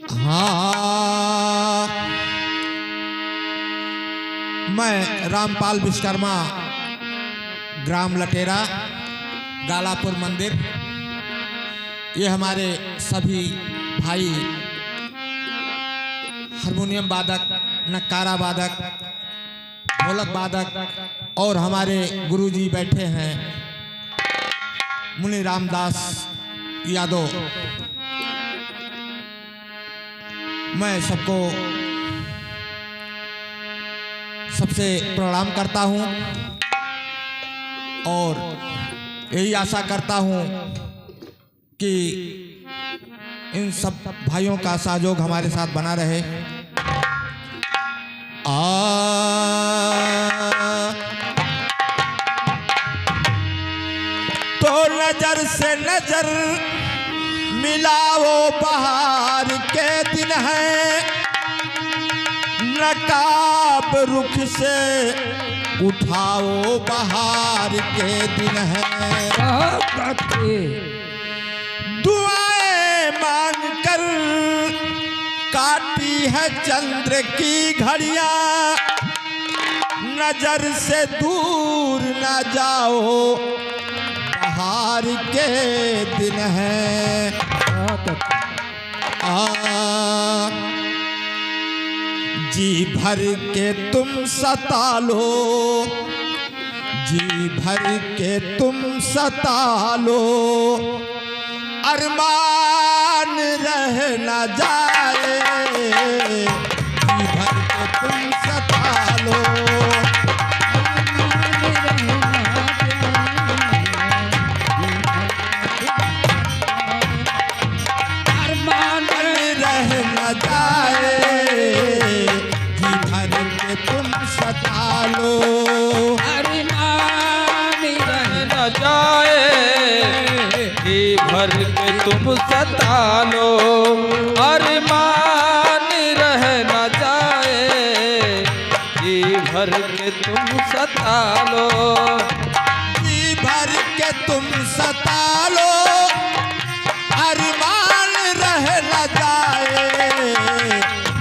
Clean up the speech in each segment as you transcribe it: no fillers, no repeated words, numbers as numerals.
हाँ, मैं रामपाल विश्वकर्मा, ग्राम लटेरा, गालापुर मंदिर। ये हमारे सभी भाई हारमोनियम वादक, नक्कारा वादक, ढोलक वादक और हमारे गुरुजी बैठे हैं मुनि रामदास यादव। मैं सबको सबसे प्रणाम करता हूं और यही आशा करता हूं कि इन सब भाइयों का सहयोग हमारे साथ बना रहे। तो नजर से नजर मिलाओ, बहार के दिन है, नकाब रुख से उठाओ, बहार के दिन है। दुआएं मांग कर काटी है चंद्र की घड़ियां, नजर से दूर ना जाओ, बहार के दिन है। जी भर के तुम सता लो, जी भर के तुम सता लो, अरमान रह न जाए, जी भर के तुम सता लो। भर के तुम सता लो, अरमान रह न जाए, जी भर के तुम सता लो, जी भर के तुम सता लो, अरमान रह न जाए,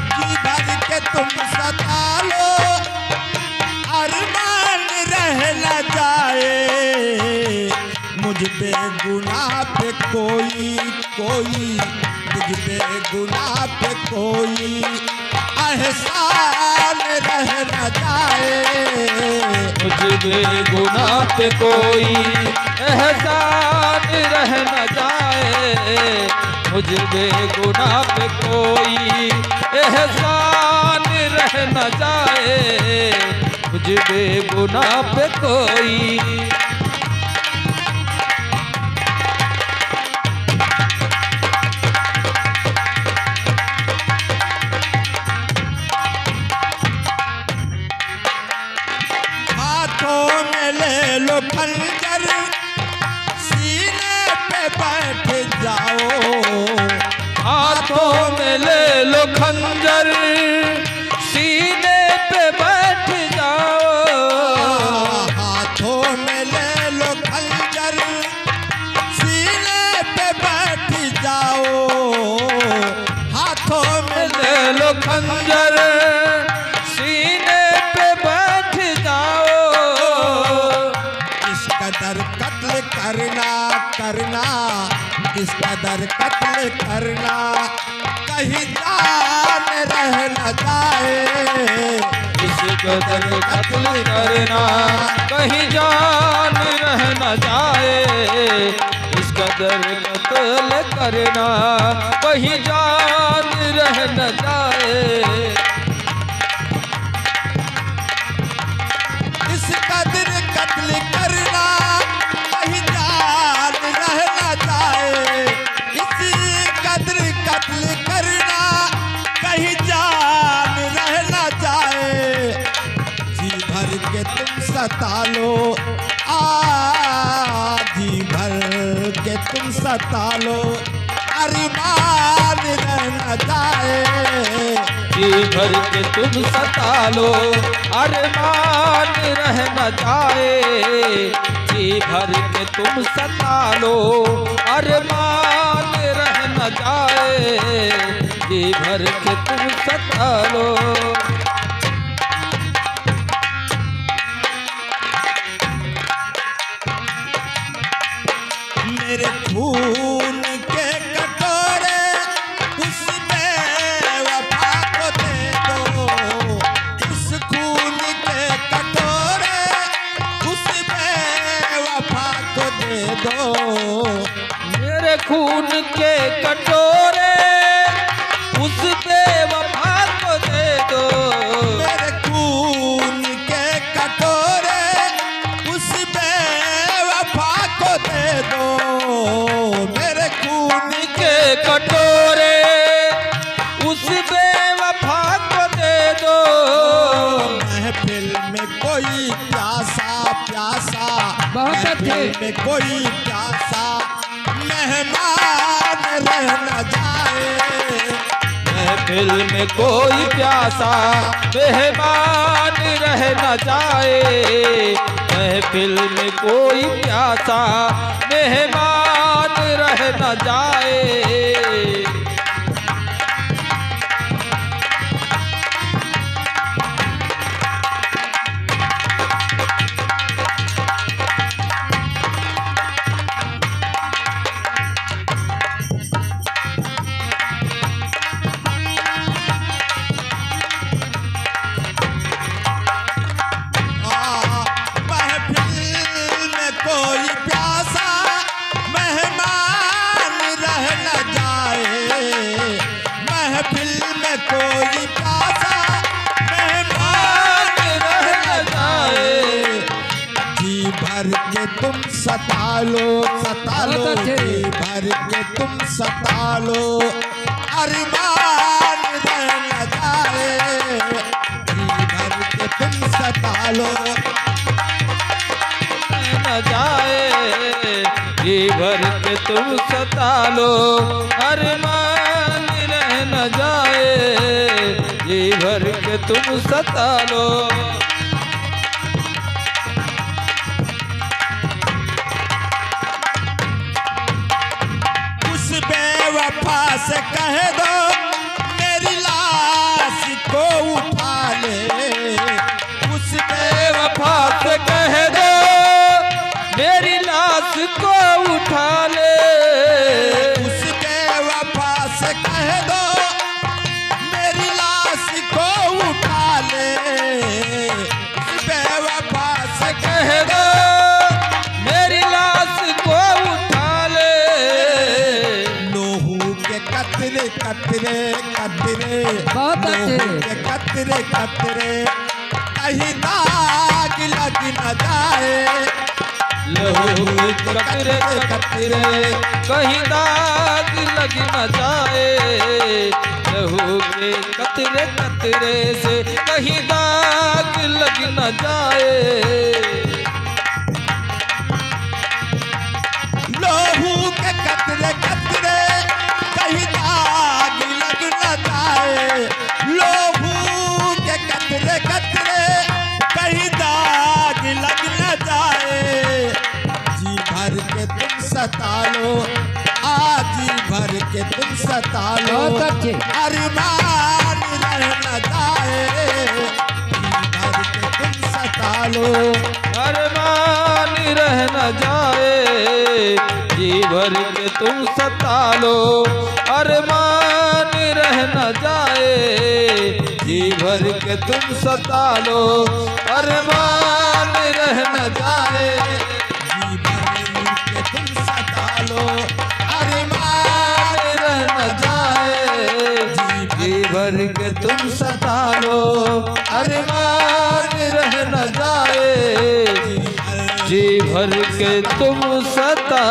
जी भर के तुम सता लो, अरमान रह न जाए। मुझ बेगुनाह पे कोई मुझ बेगुनाह पे कोई एहसान रह न जाए, मुझ बेगुनाह पे कोई एहसान रह न जाए, मुझ बेगुनाह पे कोई एहसान रह न जाए, मुझ बेगुनाह पे कोई। ले लो खंजर, सीने पे बैठ जाओ, हाथों में ले लो खंजर, सीने पे बैठ जाओ, हाथों में ले लो खंजर, सीने पे बैठ जाओ, हाथों में ले लो खंजर, सीने पे बैठ जाओ, कत्ल करना इस कदर कत्ल करना, कहीं जान रह न जाए, इस कदर कत्ल करना, कहीं जान रह न जाए, इस कदर कत्ल करना, कहीं जान रह न जाए। इस कदर कत्ल करना, कहीं जान रह न जाए, इस कदर कत्ल करना, कहीं जान रह न जाए, जी भर के तुम सता लो, जी भर के तुम सता लो, अरमान रह न जाए, जी भर के तुम सता लो, अरमान रह न जाए, जी भर के तुम सता लो, अरमान रह न जाए, जी भर के तुम सता लो। मेरे खून के कटोरे उस बेवफा को दे दो, इस खून के कटोरे उस बेवफा को दे दो। मेरे खून के कटोरे उस बेवफा को दे दो। मेरे खून के कटोरे उस बेवफा को दे दो। मेरे खून के कटोरे उस बेवफा को दे दो। महफिल में कोई प्यासा प्यासा, बहुत अच्छे। महफिल में कोई प्यासा मेहमान रह न जाए। महफिल में कोई प्यासा मेहमान रह न जाए। महफिल में कोई प्यासा मेहमान रह न जाए। महफिल में कोई प्यासा मेहमान रह न जाए। महफिल में कोई प्यासा मेहमान रह न जाए। जी भर के तुम सता लो, सता लो, जी भर के तुम सता लो, अरमान रह न जाए। जी भर के तुम सता लो न जाए। जी भर के तुम सता लो, अरमान रह न जाए। जी भर के तुम सता लो। उस बेवफा से कह दो मेरी लाश को उठा ले। उस बेवफा से कह दो मेरी लाश को उठा ले। उस बेवफा से कह दो मेरी लाश को उठा ले। उस बेवफा से कह दो मेरी लाश को उठा ले। लोहू के कतरे कतरे कतरे, बहुत अच्छे। लोहू के कतरे कतरे कहीं दाग लग न जाए। लहू के कतरे कतरे कहीं दाग लग न जाए। लहू के कतरे कतरे से कहीं दाग लग न जाए। लोहू के कतरे कतरे कहीं दाग लग न जाए। लोहू के कतरे कतरे कहीं दाग लग न जाए। जी भर के तुम सता लो, जी भर के तुम सता लो, अरमान रह न जाए। जी भर के तुम सता लो, अरमान रह न जाए। जी भर के तुम सता लो, अरमान रह न जाए। जी भर के तुम सता लो, अरमान रह न जाए। जी भर के तुम सता लो, अरमान रह न जाए। जी भर के तुम सता लो, अरमान रह न जाए। जी भर के तुम सता